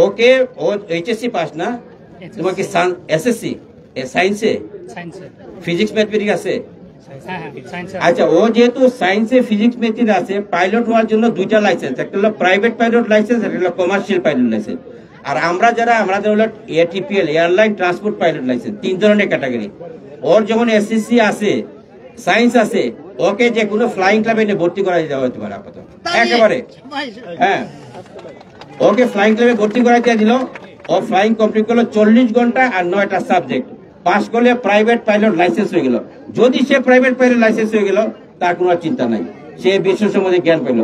ওকে ও HSC pass না, তোমার কি এসএসসি সায়েন্সে ফিজিক্স ম্যাথমেটিক্স আছে? আচ্ছা, ও যেহেতু সায়েন্সে ফিজিক্স ম্যাথমেটিক্স আছে, পাইলট হওয়ার জন্য দুইটা লাইসেন্স, একটা হলো প্রাইভেট পাইলট লাইসেন্স, একটা হলো কমার্শিয়াল পাইলট লাইসেন্স। আর আমরা যারা আমাদের হলো এটিপিএল এয়ারলাইন ট্রান্সপোর্ট পাইলট লাইসেন্স, 3 ধরনের ক্যাটাগরি। ওর যখন এসএসসি আছে, সায়েন্স আছে, ওকে যে কোনো ফ্লাইং ক্লাবে এনে ভর্তি করা দেওয়া হতে পারে আপাতত একেবারে। হ্যাঁ, ওকে ফ্লাইং ক্লাবে ভর্তি করা দিয়ে দিল। ও ফ্লাইং কমপ্লিট করলো 40 ঘন্টা আর 9টা সাবজেক্ট পাস করলে প্রাইভেট পাইলট লাইসেন্স হয়ে গেল। যদি সে প্রাইভেট পাইলট লাইসেন্স হয়ে গেল, তার কোনো চিন্তা নাই, সে বিশ্ব সম্বন্ধে জ্ঞান পেল।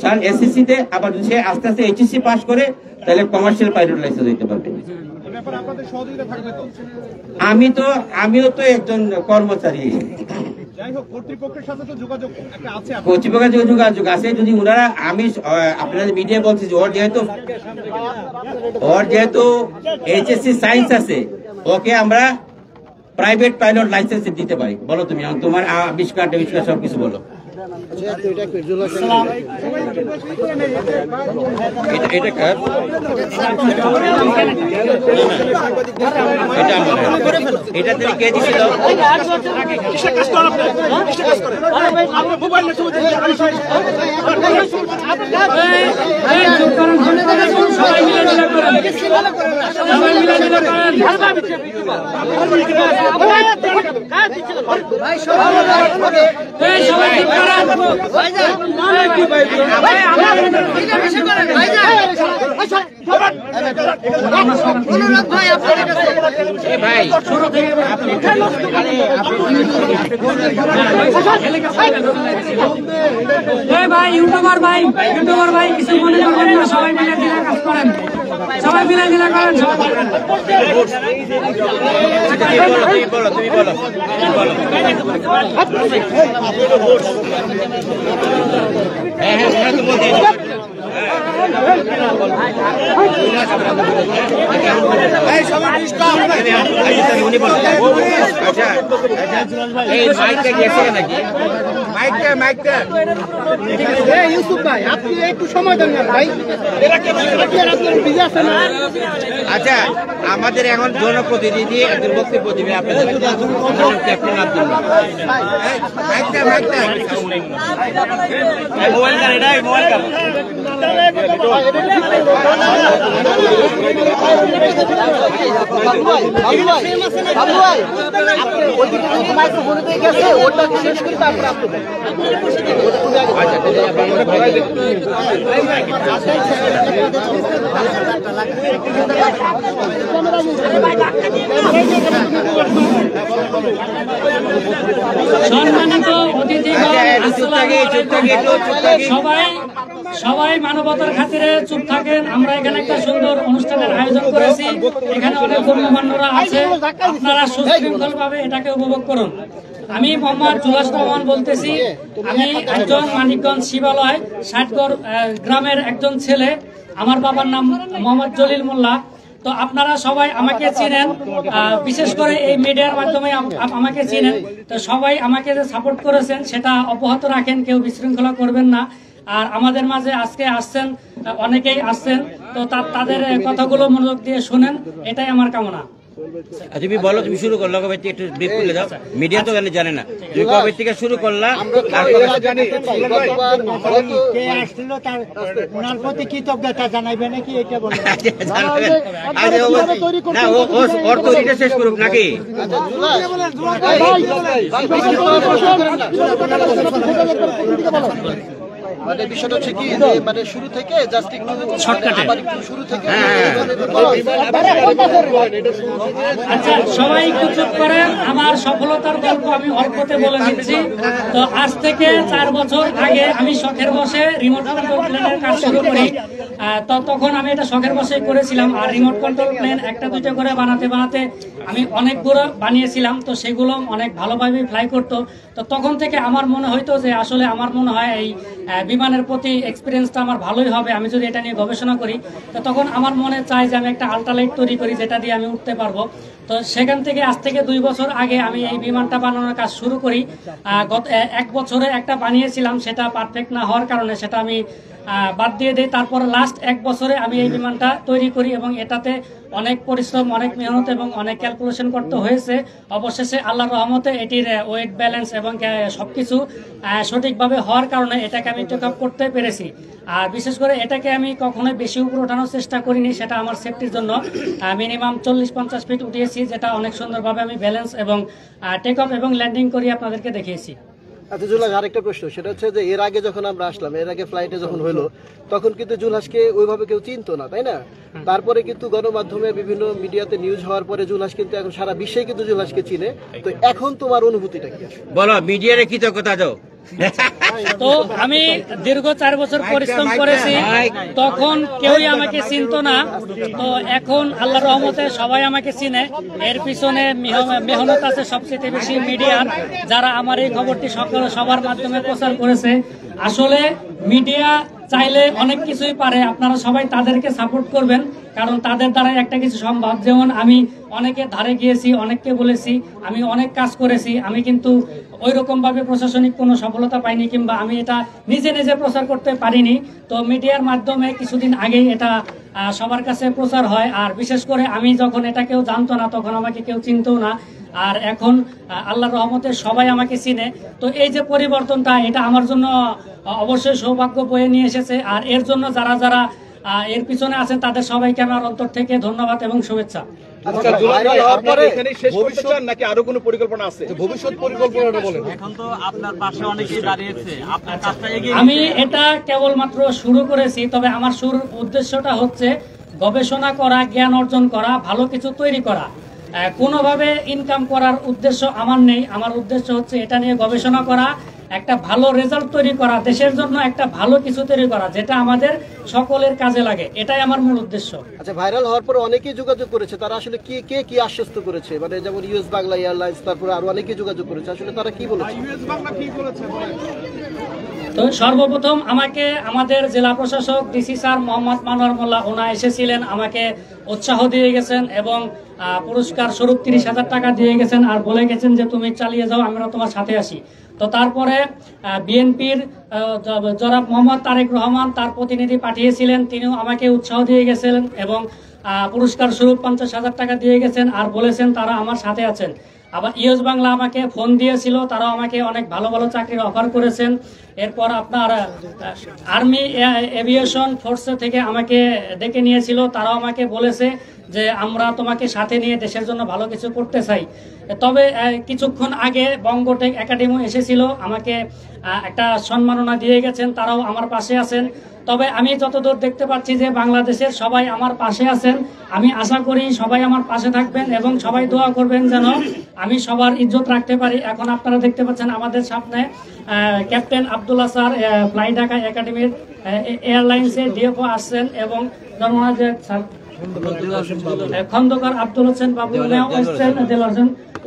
স্যার এসএসসি তে আবার যদি সে আস্তে আস্তে এইচএসসি পাস করে, তাহলে কমার্শিয়াল পাইলট লাইসেন্স দিতে পারবে। আমিও তো একজন কর্মচারী, কর্তৃপক্ষের সাথে যোগাযোগ আছে। যদি ওনারা, আমি আপনাদের মিডিয়া বলছি যে ওর যেহেতু এইচএসসি সায়েন্স আছে, ওকে আমরা প্রাইভেট পাইলট লাইসেন্স দিতে পারি। বলো তুমি তোমার আবিষ্কার সবকিছু বলো। এটা কার? এটা তুমি কে দিছিল? ইউটিউবার ভাই কিছু মনে করবেন না, সবাই মিলে দিলে কাজ করেন, সবাই মিলে দিলে করেন। তুমি বলো ইউসুফ ভাই, আপনি একটু সময় দেন না ভাই। আচ্ছা, আমাদের এখন জনপ্রতিনিধি একজন বক্তব্য দিবে আপনাদের। ক্যাপ্টেন আব্দুল্লাহ সম্মানিত অতিথি, সবাই মানবতার খাতিরে চুপ থাকেন। আমরা এখানে একটা সুন্দর অনুষ্ঠানের আয়োজন করেছি, এখানে অনেক গণ্যমান্যরা আছে, আপনারা সুশৃঙ্খল ভাবে এটাকে উপভোগ করুন। আমি মোহাম্মদ জুলাস রহমান বলতেছি। আমি একজন মানিকগঞ্জ শিবালয় ষাটগড় গ্রামের একজন ছেলে। আমার বাবার নাম মোহাম্মদ জলিল মোল্লা। তো আপনারা সবাই আমাকে চিনেন, বিশেষ করে এই মিডিয়ার মাধ্যমে আমাকে চিনেন। তো সবাই আমাকে যে সাপোর্ট করেছেন সেটা অব্যাহত রাখেন, কেউ বিশৃঙ্খলা করবেন না। আর আমাদের মাঝে আজকে আসছেন, অনেকেই আসছেন, তো তাদের কথাগুলো মনোযোগ দিয়ে শুনেন, এটাই আমার কামনা। তুমি বলো, তুমি শুরু করলো কবে থেকে, একটু ব্রেক করে দাও, মিডিয়া তো জানে না তুমি কবে থেকে শুরু করলা। ওর তৈরিটা শেষ করুক নাকি? মানে বিষয়টা হচ্ছে কি, মানে শুরু থেকে জাস্ট একটু শুরু থেকে। আচ্ছা, সবাই একটু চুপ করেন। আমার সফলতার গল্প আমি অল্পতে বলে দিচ্ছি। তো আজ থেকে 4 বছর আগে আমি শখের বসে রিমোট কন্ট্রোল প্লেনের কাজ শুরু করি। তো তখন আমি এটা শখের বসে করেছিলাম। আর রিমোট কন্ট্রোল প্লেন একটা দুইটা করে বানাতে আমি অনেকগুলো বানিয়েছিলাম। তো সেগুলো অনেক ভালোভাবে ফ্লাই করতো। তো তখন থেকে আমার মনে হইতো যে আসলে আমার মনে হয় এই বিমানের প্রতি এক্সপিরিয়েন্সটা আমার ভালোই হবে আমি যদি এটা নিয়ে গবেষণা করি। তো তখন আমার মনে চাই যে আমি একটা আল্ট্রালাইট তৈরি করি যেটা দিয়ে আমি উঠতে পারবো। তো সেখান থেকে আজ থেকে 2 বছর আগে আমি এই বিমানটা বানানোর কাজ শুরু করি। গত 1 বছরে একটা বানিয়েছিলাম, সেটা পারফেক্ট না হওয়ার কারণে সেটা আমি বাদ দিয়ে দেই। তারপর লাস্ট 1 বছরে আমি এই বিমানটা তৈরি করি এবং এটাতে অনেক পরিশ্রম, অনেক মেহনত এবং অনেক ক্যালকুলেশন করতে হয়েছে। অবশেষে আল্লাহর রহমতে এটির ওয়েট ব্যালেন্স এবং সবকিছু সঠিকভাবে হওয়ার কারণে এটাকে আমি টেক আপ করতে পেরেছি। আর বিশেষ করে এটাকে আমি কখনোই বেশি উপরে ওঠানোর চেষ্টা করিনি, সেটা আমার সেফটির জন্য মিনিমাম 40-50 ফিট উঠিয়েছি, যেটা অনেক সুন্দরভাবে আমি ব্যালেন্স এবং টেক অফ এবং ল্যান্ডিং করে আপনাদেরকে দেখিয়েছি। আচ্ছা জুলহাস, আরেকটা প্রশ্ন, সেটা হচ্ছে যে এর আগে যখন আমরা আসলাম, এর আগে ফ্লাইটে যখন হলো, তখন কিন্তু জুলহাসকে ওইভাবে কেউ চিনতো না, তাই না? তারপরে কিন্তু গণমাধ্যমে বিভিন্ন মিডিয়াতে নিউজ হওয়ার পরে জুলহাস কিন্তু এখন সারা বিশ্বে কিন্তু জুলহাসকে চিনে। তো এখন তোমার অনুভূতিটা কি? বলো, মিডিয়ারে কি কথা দাও। তো আমি দীর্ঘ 4 বছর পরিশ্রম করেছি, তখন কেউই আমাকে চিনতো না। তো এখন আল্লাহর রহমতে সবাই আমাকে চিনে। এর পিছনে মেহনত আছে সবচেয়ে বেশি মিডিয়ার, যারা আমার এই খবরটি সবার মাধ্যমে প্রচার করেছে। আসলে মিডিয়া চাইলে অনেক কিছুই পারে, আপনারা সবাই তাদেরকে সাপোর্ট করবেন, কারণ তাদের দ্বারাই একটা কিছু সম্ভব। যেমন আমি অনেকের ধারে গিয়েছি, অনেককে বলেছি, আমি অনেক কাজ করেছি, আমি কিন্তু ওই রকম ভাবে প্রশাসনিক কোনো সফলতা পাইনি, কিংবা আমি এটা নিজে নিজে প্রচার করতে পারিনি। তো মিডিয়ার মাধ্যমে কিছুদিন আগেই এটা সবার কাছে প্রচার হয়। আর বিশেষ করে আমি যখন এটা কেউ জানতো না, তখন আমাকে কেউ চিনতও না। আর এখন আল্লাহর রহমতে সবাই আমাকে চিনে। তো এই যে পরিবর্তনটা, এটা আমার জন্য অবশ্যই সৌভাগ্য বয়ে নিয়ে এসেছে। আর এর জন্য যারা যারা এর পিছনে আছেন, তাদের সবাইকে আমার অন্তর থেকে ধন্যবাদ এবং শুভেচ্ছা। আমি এটা কেবলমাত্র শুরু করেছি, তবে আমার উদ্দেশ্যটা হচ্ছে গবেষণা করা, জ্ঞান অর্জন করা, ভালো কিছু তৈরি করা। কোনোভাবে ইনকাম করার উদ্দেশ্য আমার নেই। আমার উদ্দেশ্য হচ্ছে এটা নিয়ে গবেষণা করা, একটা ভালো রেজাল্ট তৈরি করা, দেশের জন্য একটা ভালো কিছু তৈরি করা, যেটা আমাদের সকলের কাজে লাগে। এটাই আমার মূল উদ্দেশ্য। আচ্ছা, ভাইরাল হওয়ার পর অনেকেই যোগাযোগ করেছে, তারা আসলে কি আশ্বস্ত করেছে? মানে যেমন ইউএস বাংলা এয়ারলাইন্স, তারপরে আরো অনেকেই যোগাযোগ করেছে, আসলে তারা কি বলেছে? তো সর্বপ্রথম আমাকে আমাদের জেলা প্রশাসক ডিসি স্যার মোহাম্মদ মানোয়ার মোল্লা, ওনা এসেছিলেন, আমাকে উৎসাহ দিয়ে গেছেন এবং পুরস্কার স্বরূপ 30,000 টাকা দিয়ে গেছেন, আর বলে গেছেন যে তুমি চালিয়ে যাও, আমরা তোমার সাথে আসি। তো তারপরে বিএনপির জনাব মোহাম্মদ তারেক রহমান তার প্রতিনিধি পাঠিয়েছিলেন, তিনিও আমাকে উৎসাহ দিয়ে গেছিলেন এবং পুরস্কার স্বরূপ 50,000 টাকা দিয়ে গেছেন, আর বলেছেন তারা আমার সাথে আছেন। আবার ইউএস বাংলা আমাকে ফোন দিয়েছিল, তারাও আমাকে অনেক ভালো ভালো চাকরির অফার করেছেন। এরপর আপনার আর্মি এভিয়েশন ফোর্সে থেকে আমাকে ডেকে নিয়েছিল, তারাও আমাকে বলেছে যে আমরা তোমাকে সাথে নিয়ে দেশের জন্য ভালো কিছু করতে চাই। তবে কিছুক্ষণ আগে বঙ্গটেক একাডেমি এসেছিল, আমাকে একটা সম্মাননা দিয়ে গেছেন, তারাও আমার পাশে আছেন। তবে আমি যতদূর দেখতে পাচ্ছি যে বাংলাদেশের সবাই আমার পাশে আছেন। আমি আশা করি সবাই আমার পাশে থাকবেন এবং সবাই দোয়া করবেন যেন আমি সবার ইজ্জত রাখতে পারি। এখন আপনারা দেখতে পাচ্ছেন আমাদের সামনে captain Abdullah sir fly Dhaka একাডেমির এয়ারলাইন্সের ডিএফও আসছেন এবং খন্দকার আব্দুল হোসেন বাবু আসছেন,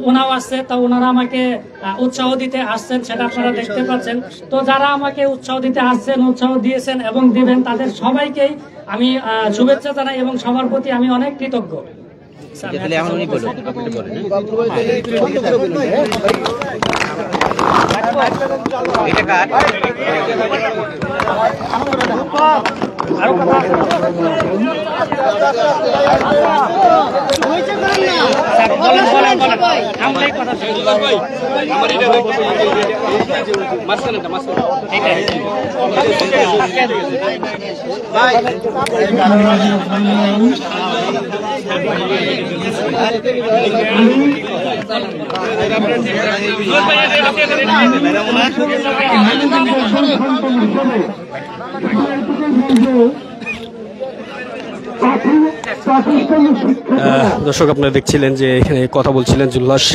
ওনাও আসছে। তা ওনারা আমাকে উৎসাহ দিতে আসছেন, সেটা আপনারা দেখতে পাচ্ছেন। তো যারা আমাকে উৎসাহ দিতে আসছেন, উৎসাহ দিয়েছেন এবং দিবেন, তাদের সবাইকেই আমি শুভেচ্ছা জানাই এবং সবার প্রতি আমি অনেক কৃতজ্ঞ। দর্শক, আপনারা দেখছিলেন যে এখানে কথা বলছিলেন জুলহাস,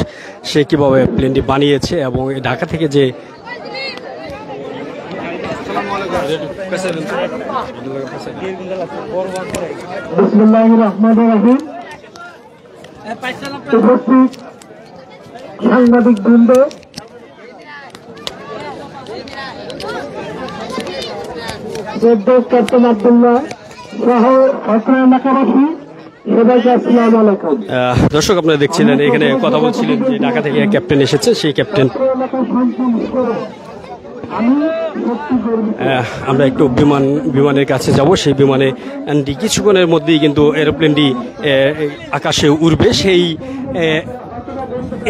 সে কিভাবে প্লেনটি বানিয়েছে এবং ঢাকা থেকে যে সাংবাদিক বৃন্দ, ক্যাপ্টেন আব্দুল্লাহ সহ অত্র এলাকাবাসী, দর্শক আপনারা দেখছিলেন এখানে কথা বলছিলেন যে ঢাকা থেকে ক্যাপ্টেন এসেছে, সেই ক্যাপ্টেন আমরা একটু বিমানের কাছে যাব। সেই বিমানে কিছুক্ষণের মধ্যেই কিন্তু এরোপ্লেনটি আকাশে উড়বে। সেই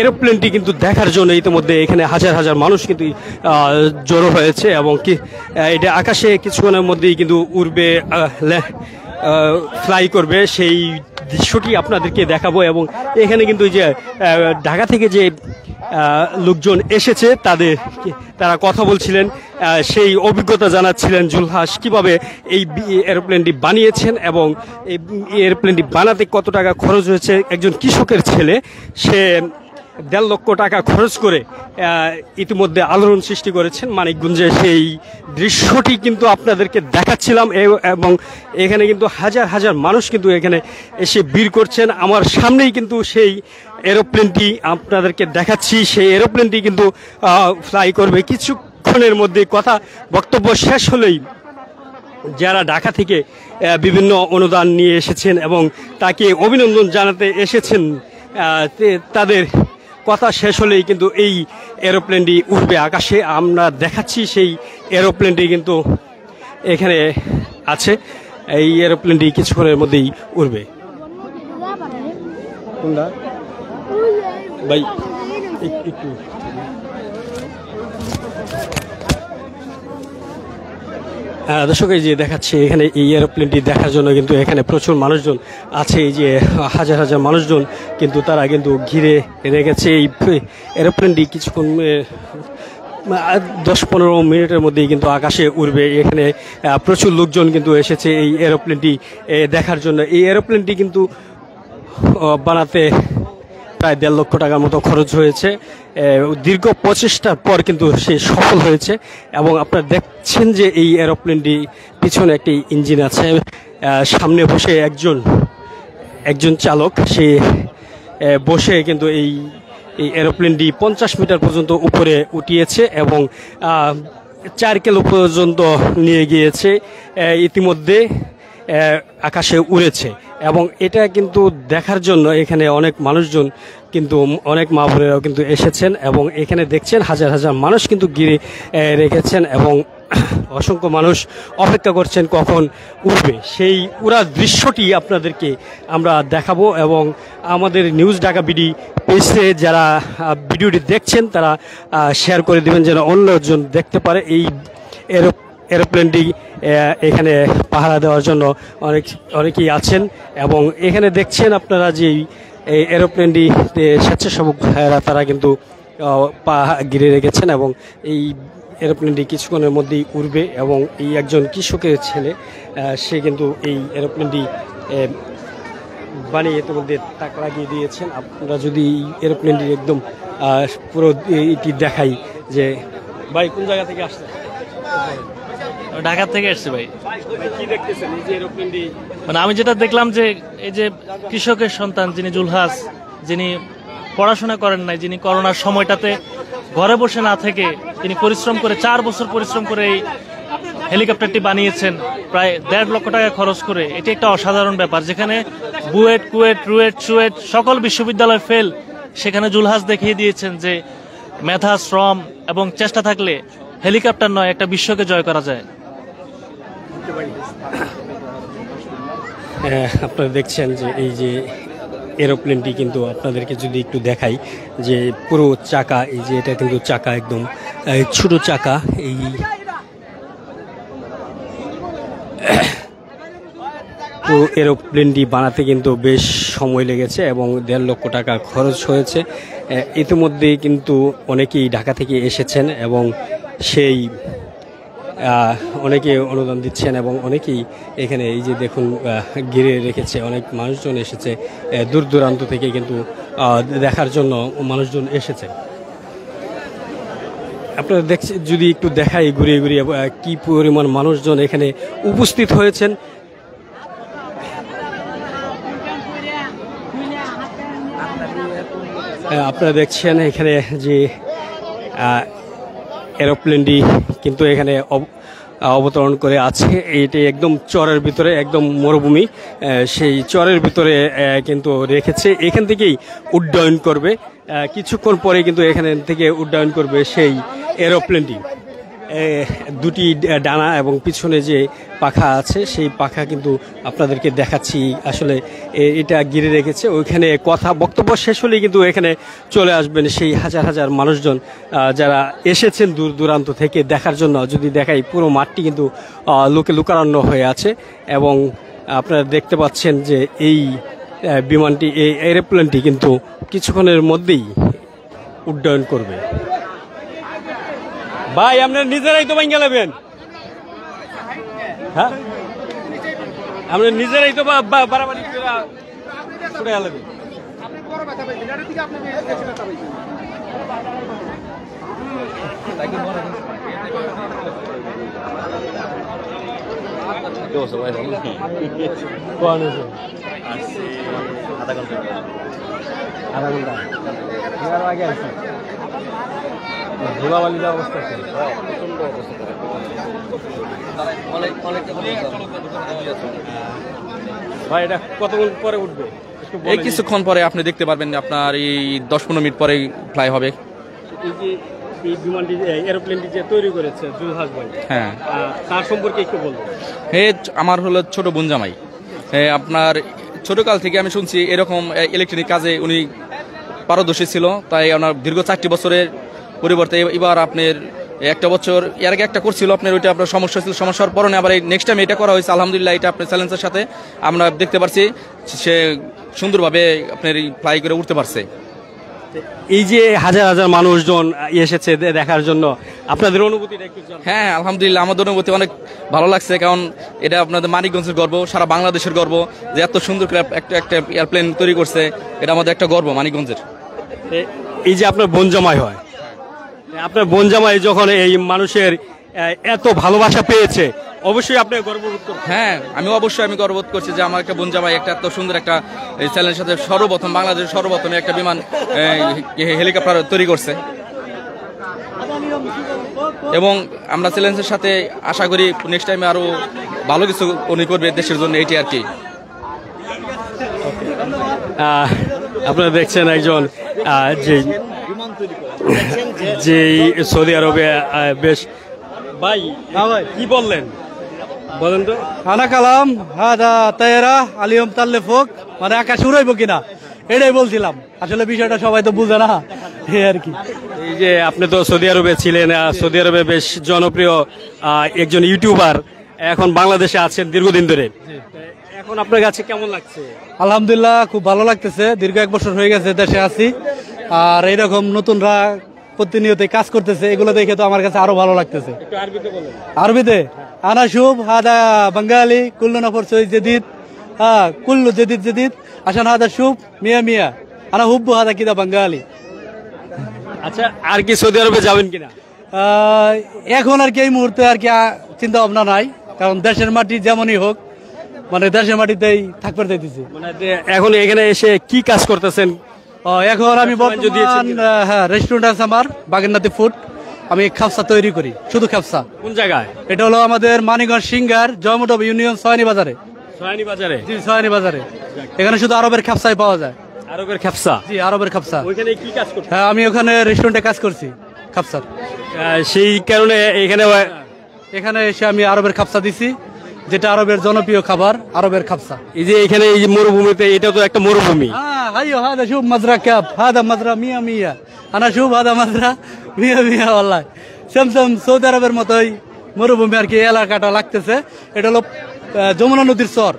এরোপ্লেনটি কিন্তু দেখার জন্য ইতিমধ্যে এখানে হাজার হাজার মানুষ কিন্তু জড়ো হয়েছে এবং এটা আকাশে কিছুক্ষণের মধ্যেই কিন্তু উড়বে, ফ্লাই করবে। সেই দৃশ্যটি আপনাদেরকে দেখাবো এবং এখানে কিন্তু যে ঢাকা থেকে যে লোকজন এসেছে তারা কথা বলছিলেন, সেই অভিজ্ঞতা জানাচ্ছিলেন জুলহাস কিভাবে এই এরোপ্লেনটি বানিয়েছেন এবং এই এরোপ্লেনটি বানাতে কত টাকা খরচ হয়েছে। একজন কৃষকের ছেলে, সে 1.5 লক্ষ টাকা খরচ করে ইতিমধ্যে আলোড়ন সৃষ্টি করেছেন মানিকগঞ্জে। সেই দৃশ্যটি কিন্তু আপনাদেরকে দেখাচ্ছিলাম এবং এখানে কিন্তু হাজার হাজার মানুষ কিন্তু এখানে এসে ভিড় করছেন। আমার সামনেই কিন্তু সেই এরোপ্লেনটি আপনাদেরকে দেখাচ্ছি। সেই এরোপ্লেনটি কিন্তু ফ্লাই করবে কিছুক্ষণের মধ্যে। বক্তব্য শেষ হলেই যারা ঢাকা থেকে বিভিন্ন অনুদান নিয়ে এসেছেন এবং তাকে অভিনন্দন জানাতে এসেছেন, তাদের কথা শেষ হলেই কিন্তু এই এরোপ্লেনটি উঠবে আকাশে। আমরা দেখাচ্ছি সেই এরোপ্লেনটি কিন্তু এখানে আছে। এই এরোপ্লেনটি কিছুক্ষণের মধ্যেই উঠবে। ভাই একটু দর্শক, এই যে দেখাচ্ছে এখানে এই এরোপ্লেনটি দেখার জন্য কিন্তু এখানে প্রচুর মানুষজন আছে। এই যে হাজার হাজার মানুষজন কিন্তু তারা কিন্তু ঘিরে রেখেছে এই এরোপ্লেনটি। কিছুক্ষণ 10-15 মিনিটের মধ্যেই কিন্তু আকাশে উড়বে। এখানে প্রচুর লোকজন কিন্তু এসেছে এই এরোপ্লেনটি দেখার জন্য। এই এরোপ্লেনটি কিন্তু বানাতে প্রায় 1.5 লক্ষ টাকার মতো খরচ হয়েছে। দীর্ঘ প্রচেষ্টার পর কিন্তু সে সফল হয়েছে এবং আপনারা দেখছেন যে এই এরোপ্লেনটি পিছনে একটি ইঞ্জিন আছে, সামনে বসে একজন চালক, সে বসে কিন্তু এই এরোপ্লেনটি 50 মিটার পর্যন্ত উপরে উঠিয়েছে এবং 4 কিলো পর্যন্ত নিয়ে গিয়েছে। ইতিমধ্যে আকাশে উড়েছে এবং এটা কিন্তু দেখার জন্য এখানে অনেক মানুষজন কিন্তু অনেক মা বোনেরাও কিন্তু এসেছেন এবং এখানে দেখছেন হাজার হাজার মানুষ কিন্তু ঘিরে রেখেছেন এবং অসংখ্য মানুষ অপেক্ষা করছেন কখন উঠবে। সেই উড়ার দৃশ্যটি আপনাদেরকে আমরা দেখাবো এবং আমাদের নিউজ ঢাকা বিডি পেজে যারা ভিডিওটি দেখছেন তারা শেয়ার করে দেবেন যেন অন্যজন দেখতে পারে। এই এরোপ্লেনটি এখানে পাহারা দেওয়ার জন্য অনেকেই আছেন এবং এখানে দেখছেন আপনারা যে এই এরোপ্লেনটি স্বেচ্ছাসেবক ভাইয়েরা তারা কিন্তু পা ঘিরে রেখেছেন এবং এই এরোপ্লেনটি কিছুক্ষণের মধ্যেই উড়বে এবং এই একজন কৃষকের ছেলে, সে কিন্তু এই এরোপ্লেনটি বানিয়ে ইতিমধ্যে টাকা লাগিয়ে দিয়েছেন। আপনারা যদি এই এরোপ্লেনটি একদম পুরো এটি দেখাই যে ভাই কোন জায়গা থেকে আসছে? ঢাকা থেকে আসছে ভাই। কি দেখতেছেন এই যে এরোপ্লেনটি? মানে আমি যেটা দেখলাম যে এই যে কৃষকের সন্তান যিনি জুলহাস, যিনি পড়াশোনা করেন নাই, যিনি করোনার সময়টাতে ঘরে বসে না থেকে তিনি পরিশ্রম করে 4 বছর পরিশ্রম করে এই হেলিকপ্টারটি বানিয়েছেন প্রায় 1.5 লক্ষ টাকা খরচ করে। এটি একটা অসাধারণ ব্যাপার। যেখানে বুয়েট, কুয়েট, রুয়েট, সুয়েট সকল বিশ্ববিদ্যালয় ফেল, সেখানে জুলহাস দেখিয়ে দিয়েছেন যে মেধা, শ্রম এবং চেষ্টা থাকলে হেলিকপ্টার নয় একটা বিশ্বকে জয় করা যায়। আপনারা দেখছেন যে এই যে এরোপ্লেনটি কিন্তু আপনাদেরকে যদি একটু দেখাই যে পুরো চাকা, এই যে এটা কিন্তু চাকা একদম ছোট চাকা। এই তো এরোপ্লেনটি বানাতে কিন্তু বেশ সময় লেগেছে এবং 1.5 লক্ষ টাকা খরচ হয়েছে। ইতিমধ্যেই কিন্তু অনেকেই ঢাকা থেকে এসেছেন এবং সেই অনেকে অনুদান দিচ্ছেন এবং অনেকেই এখানে এই যে দেখুন ঘিরে রেখেছে। অনেক মানুষজন এসেছে, দূর দূরান্ত থেকে কিন্তু দেখার জন্য মানুষজন এসেছে। আপনারা দেখছেন, যদি একটু দেখাই ঘুরিয়ে ঘুরিয়ে কি পরিমাণ মানুষজন এখানে উপস্থিত হয়েছেন। আপনারা দেখছেন এখানে যে এরোপ্লেনটি কিন্তু এখানে অবতরণ করে আছে। এটি একদম চরের ভিতরে, একদম মরুভূমি, সেই চরের ভিতরে কিন্তু রেখেছে। এখান থেকেই উড্ডয়ন করবে, কিছুক্ষণ পরে কিন্তু এখান থেকে উড্ডয়ন করবে সেই এরোপ্লেনটি। দুটি ডানা এবং পিছনে যে পাখা আছে সেই পাখা কিন্তু আপনাদেরকে দেখাচ্ছি। আসলে এটা ঘিরে রেখেছে, ওইখানে কথা বক্তব্য শেষ হলেই কিন্তু এখানে চলে আসবেন সেই হাজার হাজার মানুষজন যারা এসেছেন দূর দূরান্ত থেকে দেখার জন্য। যদি দেখাই পুরো মাঠটি কিন্তু লোকে লোকারণ্য হয়ে আছে এবং আপনারা দেখতে পাচ্ছেন যে এই বিমানটি, এই এরোপ্লেনটি কিন্তু কিছুক্ষণের মধ্যেই উড্ডয়ন করবে। ভাই আপনারা নিজেরাই তো ভাঙ্গা নেবেন, হ্যাঁ আমরা নিজেরাই তো বাড়াবাড়ি ছুটে নেবেন। আধা ঘন্টা আগে আসি, ধুলাবালির অবস্থা ভাই, এটা কতক্ষণ পরে উঠবে? এই কিছুক্ষণ পরে আপনি দেখতে পারবেন, আপনার এই 10-15 মিনিট পরে ফ্লাই হবে। এই যে এই বিমানটি, এরোপ্লেনটি যে তৈরি করেছে জুলহাস ভাই, হ্যাঁ, তার সম্পর্কে একটু বলবো। আমার হলো ছোট বোন জামাই। আপনার ছোটকাল থেকে আমি শুনছি এরকম ইলেকট্রনিক কাজে উনি পারদর্শী ছিল, তাই ওনার দীর্ঘ 4টি বছরের পরিবর্তে এবার আপনার একটা বছর এর আগে একটা করছিল আপনার, ওইটা আপনার সমস্যা ছিল, সমস্যার পরে আবার এই নেক্সট টাইম এটা করা হয়েছে। আলহামদুলিল্লাহ, এটা আপনার চ্যালেঞ্জের সাথে আমরা দেখতে পারছি সে সুন্দরভাবে আপনার ফ্লাই করে উঠতে পারছে। এই যে হাজার হাজার মানুষজন এসেছে দেখার জন্য, আপনাদের অনুভূতিটা একটু জানান। হ্যাঁ, আলহামদুলিল্লাহ, আমাদের অনুভূতি অনেক ভালো লাগছে, কারণ এটা আপনাদের মানিকগঞ্জের গর্ব, সারা বাংলাদেশের গর্ব যে এত সুন্দর করে একটা এয়ারপ্লেন তৈরি করছে। এটা আমাদের একটা গর্ব মানিকগঞ্জের। এই যে আপনার বোন জামাই হয়, আপনার বোন জামাই যখন এই মানুষের এত ভালোবাসা পেয়েছে, অবশ্যই আপনি গর্ববোধ করছেন। হ্যাঁ, আমি গর্ববোধ করছি যে আমার একটা বোন জামাই একটা এত সুন্দর একটা চ্যালেঞ্জের সাথে সর্বপ্রথম বাংলাদেশের সর্বপ্রথম একটা বিমান হেলিকপ্টার তৈরি করছে এবং আমরা চ্যালেঞ্জের সাথে আশা করি নেক্সট টাইমে আরো ভালো কিছু উনি করবে দেশের জন্য, এইটি আর কি। আপনারা দেখছেন একজন যে সৌদি আরবে বেশ ভাই কি বললেন বলেন তো? আনা কালাম হাদা তায়রা আলিয়ম তাল্লেফক, মানে আকাশ উড়াইব কিনা এটাই বলছিলাম। আসলে বিষয়টা সবাই তো বুঝে না, এই আর কি। এই যে আপনি তো সৌদি আরবে ছিলেন, সৌদি আরবে বেশ জনপ্রিয় একজন ইউটিউবার, এখন বাংলাদেশে আছেন দীর্ঘদিন ধরে, এখন আপনার কাছে কেমন লাগছে? আলহামদুলিল্লাহ, খুব ভালো লাগতেছে। দীর্ঘ 1 বছর হয়ে গেছে দেশে আছি, আর এইরকম নতুনরা প্রতিনিয়ত কাজ করতেছে, এগুলো দেখে তো আমার কাছে আরো ভালো লাগতেছে। আরবিতে আনা শুভ হাদা বাঙালি কুল্লু নফর সই জেদিদ, হ্যাঁ কুল্লু জেদিদ জেদিদ আসান হাদা শুভ মিয়া মিয়া আনা হুব্বু হাদা কিদা বাঙালি। আচ্ছা, আর কি সৌদি আরবে যাবেন কিনা? এখন আর কি এই মুহূর্তে আর কি চিন্তা ভাবনা নাই, কারণ দেশের মাটি যেমনই হোক, মানে দেশের মাটিতেই থাকতে চাইতেছি। মানে এখন এখানে এসে কি কাজ করতেছেন? এখন আমি বর্তমান রেস্টুরেন্ট আছে আমার বাগেরনাথী ফুড, আমি খাপসা তৈরি করি, শুধু খাপসা। কোন জায়গায়? এটা হলো আমাদের মানিকগঞ্জ সিঙ্গার জয়মুটব ইউনিয়ন সয়ানি বাজারে। সয়ানি বাজারে? জি, সয়ানি বাজারে। এখানে শুধু আরবের খাপসাই পাওয়া যায়। আরবের খাপসা? জি, আরবের খাপসা। ওইখানে কি কাজ করছেন? হ্যাঁ, আমি ওখানে রেস্টুরেন্টে কাজ করছি খাপসার। সেই কারণে এখানে এসে আমি আরবের খাপসা দিছি, যেটা আরবের জনপ্রিয় খাবার, আরবের খাপসা। এই যে এখানে এই যে মরুভূমিতে, এটা তো একটা মরুভূমি। হাইও হাদা শুভ মাজরা ক্যাব হাদা মাজরা মিয়া মিয়া আনা শুভ হাদা মাজরা মিয়া মিয়া আল্লাহ সেমসম সৌদি আরবের মতোই মরুভূমি আর কি এলাকাটা লাগতেছে। এটা হলো যমুনা নদীর চর,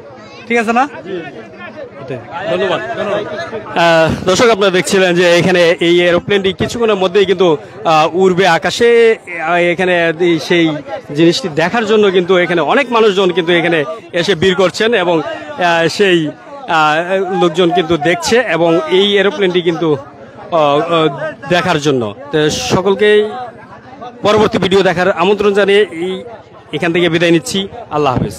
ঠিক আছে না? ধন্যবাদ। দর্শক, আপনারা দেখছিলেন যে এখানে এই এরোপ্লেনটি কিছুক্ষণের মধ্যেই কিন্তু উড়বে আকাশে। এখানে সেই জিনিসটি দেখার জন্য কিন্তু এখানে অনেক মানুষজন কিন্তু এখানে এসে ভিড় করছেন এবং সেই লোকজন কিন্তু দেখছে এবং এই এরোপ্লেনটি কিন্তু দেখার জন্য। সকলকেই পরবর্তী ভিডিও দেখার আমন্ত্রণ জানিয়ে এখান থেকে বিদায় নিচ্ছি। আল্লাহ হাফেজ।